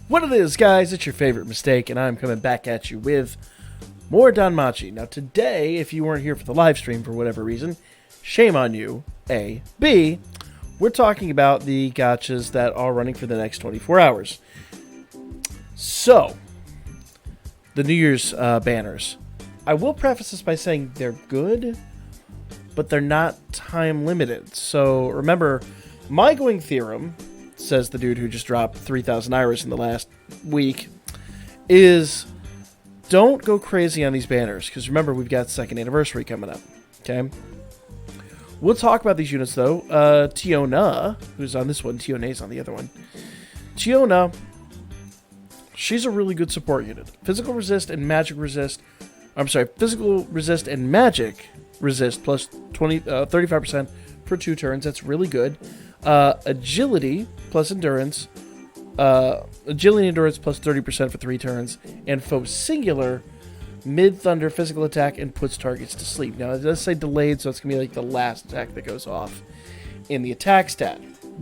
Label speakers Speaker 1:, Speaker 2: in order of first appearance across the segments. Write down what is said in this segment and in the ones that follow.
Speaker 1: What it is, guys, it's your favorite mistake, and I'm coming back at you with more Danmachi. Now, today, if you weren't here for the live stream for whatever reason, shame on you, A. B, we're talking about the gachas that are running for the next 24 hours. So, the New Year's banners. I will preface this by saying they're good, but they're not time limited. So, remember, my going theorem, says the dude who just dropped 3,000 iris in the last week, is don't go crazy on these banners, because remember, we've got second anniversary coming up, okay? We'll talk about these units, though. Tiona, who's on this one, Tiona's on the other one. Tiona, she's a really good support unit. Physical resist and magic resist, physical resist and magic resist plus 35% for 2 turns. That's really good. Agility plus endurance. Agility and endurance plus 30% for 3 turns. And foe singular, mid-thunder physical attack and puts targets to sleep. Now, it does say delayed, so it's going to be like the last attack that goes off in the attack stat.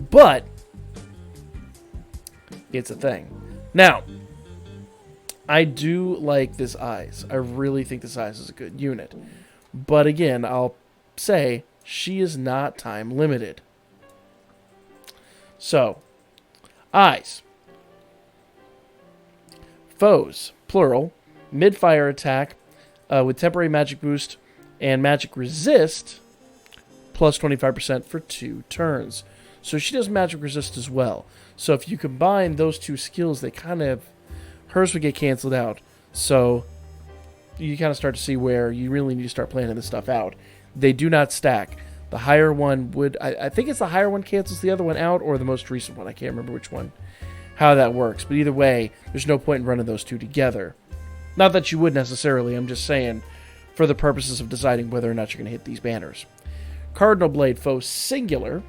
Speaker 1: But it's a thing. Now, I do like this Eyes. I really think this Eyes is a good unit. But again, I'll say she is not time limited. So, Eyes. Foes, plural, mid-fire attack with temporary magic boost and magic resist plus 25% for 2 turns. So she does magic resist as well. So if you combine those 2 skills, they kind of, hers would get canceled out. So you kind of start to see where you really need to start planning this stuff out. They do not stack. The higher one would, I think it's the higher one cancels the other one out, or the most recent one. I can't remember which one, how that works. But either way, there's no point in running those 2 together. Not that you would necessarily, I'm just saying for the purposes of deciding whether or not you're going to hit these banners. Cardinal Blade, foe singular.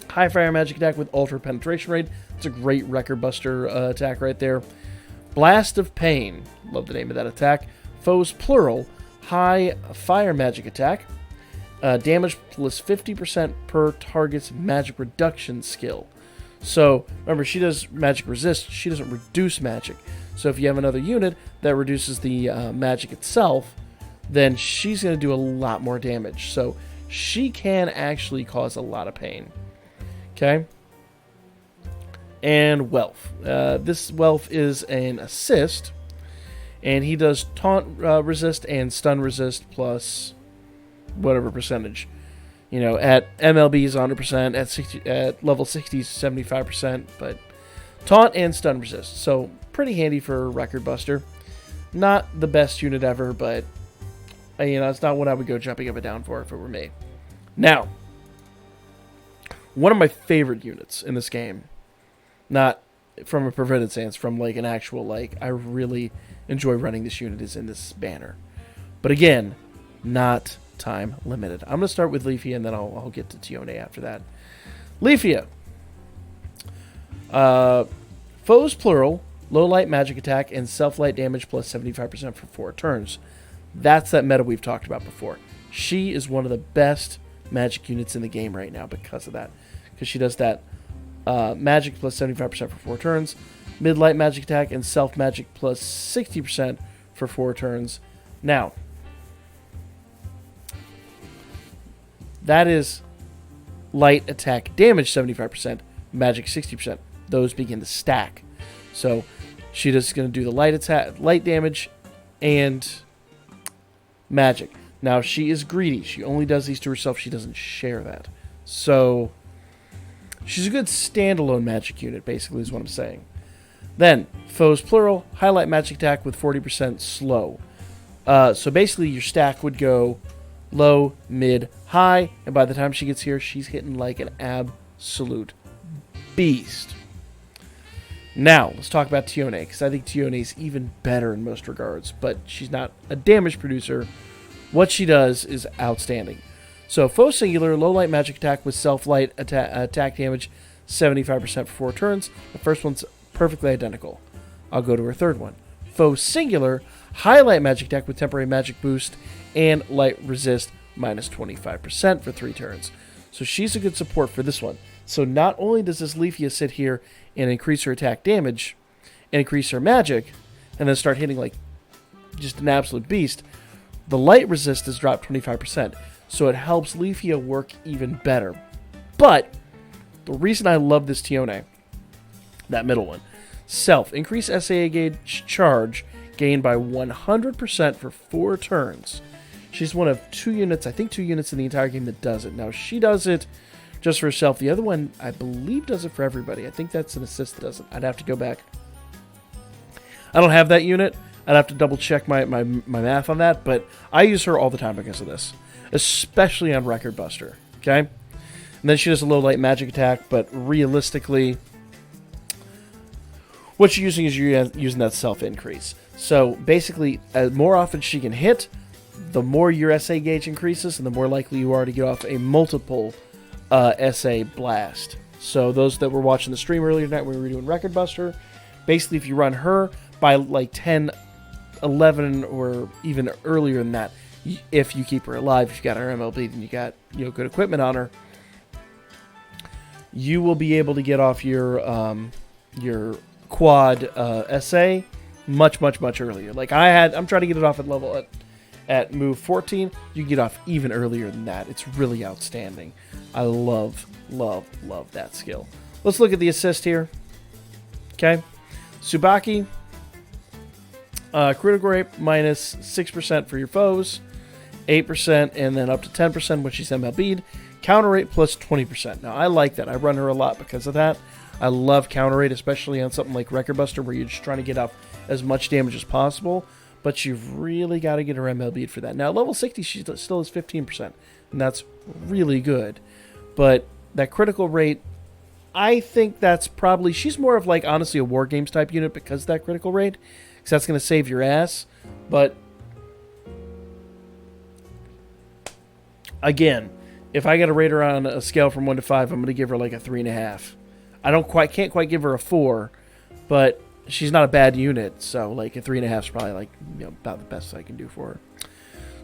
Speaker 1: High fire magic attack with ultra penetration rate. It's a great record buster attack right there. Blast of Pain, love the name of that attack. Foes plural, high fire magic attack. Damage plus 50% per target's magic reduction skill. So, remember, she does magic resist. She doesn't reduce magic. So if you have another unit that reduces the magic itself, then she's going to do a lot more damage. So she can actually cause a lot of pain. Okay? And Wealth. This Wealth is an assist. And he does taunt resist and stun resist plus whatever percentage. You know, at MLB is 100%, at level 60 is 75%, but taunt and stun resist. So pretty handy for record buster. Not the best unit ever, but you know, it's not what I would go jumping up and down for if it were me. Now, one of my favorite units in this game, not from a prevented stance, from like an actual, like, I really enjoy running this unit, is in this banner. But again, not time limited. I'm going to start with Leafia, and then I'll get to Tione after that. Leafia. Foes plural, low light magic attack, and self-light damage plus 75% for 4 turns. That's that meta we've talked about before. She is one of the best magic units in the game right now because of that. Because she does that magic plus 75% for 4 turns, mid-light magic attack, and self-magic plus 60% for 4 turns. Now, that is light attack damage 75%, magic 60%. Those begin to stack. So she just going to do the light attack, light damage, and magic. Now she is greedy. She only does these to herself. She doesn't share that. So she's a good standalone magic unit, basically, is what I'm saying. Then foes plural, highlight magic attack with 40% slow. So basically, your stack would go low, mid, high, and by the time she gets here, she's hitting like an absolute beast. Now, let's talk about Tione, because I think Tione is even better in most regards, but she's not a damage producer. What she does is outstanding. So, foe singular, low light magic attack with self-light attack damage, 75% for 4 turns. The first one's perfectly identical. I'll go to her third one. Foe singular, high light magic attack with temporary magic boost, and light resist minus 25% for 3 turns. So she's a good support for this one. So not only does this Leafia sit here and increase her attack damage, and increase her magic, and then start hitting like just an absolute beast, the light resist has dropped 25%. So it helps Leafia work even better. But the reason I love this Tione, that middle one, Self, increase SAA gauge charge gained by 100% for 4 turns. She's one of 2 units, I think 2 units in the entire game that does it. Now, she does it just for herself. The other one, I believe, does it for everybody. I think that's an assist that does it. I'd have to go back. I don't have that unit. I'd have to double check my math on that, but I use her all the time because of this, especially on Record Buster, okay? And then she does a little light magic attack, but realistically, what you're using is you're using that self increase. So basically, more often she can hit, the more your SA gauge increases, and the more likely you are to get off a multiple SA blast. So those that were watching the stream earlier tonight when we were doing Record Buster, basically if you run her by like 10, 11, or even earlier than that, if you keep her alive, if you got her MLB, then you got good equipment on her, you will be able to get off your quad SA much earlier. Like I'm trying to get it off at level at move 14. You can get off even earlier than that. It's really outstanding. I love that skill. Let's look at the assist here. Okay, Tsubaki, critical rate minus 6% for your foes, 8%, and then up to 10% when she's MLB'd. Counter rate plus 20%. Now I like that. I run her a lot because of that. I love counter rate, especially on something like Record Buster where you're just trying to get off as much damage as possible, but you've really got to get her MLB'd for that. Now, level 60, she still has 15%, and that's really good. But that critical rate, I think that's probably, she's more of like, honestly, a War Games type unit because of that critical rate, because that's going to save your ass. But, again, if I got to rate her on a scale from 1 to 5, I'm going to give her like a 3.5. I can't quite give her a 4, but she's not a bad unit, so like a 3.5 is probably like about the best I can do for her.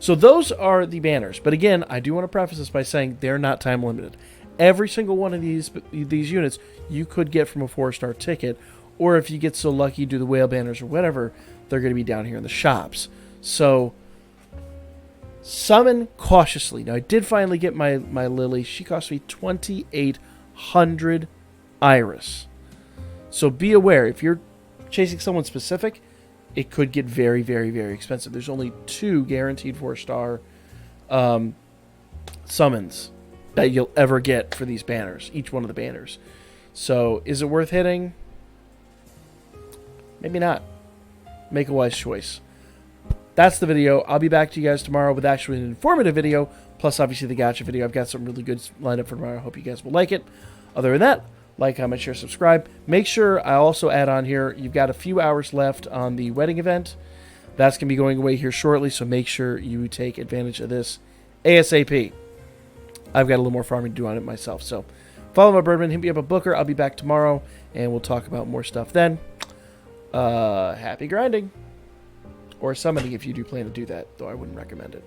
Speaker 1: So those are the banners, but again, I do want to preface this by saying they're not time limited. Every single one of these units you could get from a 4-star ticket, or if you get so lucky you do the whale banners or whatever, they're going to be down here in the shops. So summon cautiously. Now I did finally get my Lily. She cost me 2,800 Iris. So be aware, if you're chasing someone specific, it could get very expensive. There's only 2 guaranteed 4-star summons that you'll ever get for these banners, each one of the banners. So is it worth hitting? Maybe not. Make a wise choice. That's the video. I'll be back to you guys tomorrow with actually an informative video, plus obviously the gacha video. I've got some really good lined up for tomorrow. I hope you guys will like it. Other than that, like, comment, share, subscribe. Make sure I also add on here, you've got a few hours left on the wedding event. That's going to be going away here shortly, so make sure you take advantage of this ASAP. I've got a little more farming to do on it myself. So follow my Birdman, hit me up a Booker. I'll be back tomorrow, and we'll talk about more stuff then. Happy grinding. Or summoning if you do plan to do that, though I wouldn't recommend it.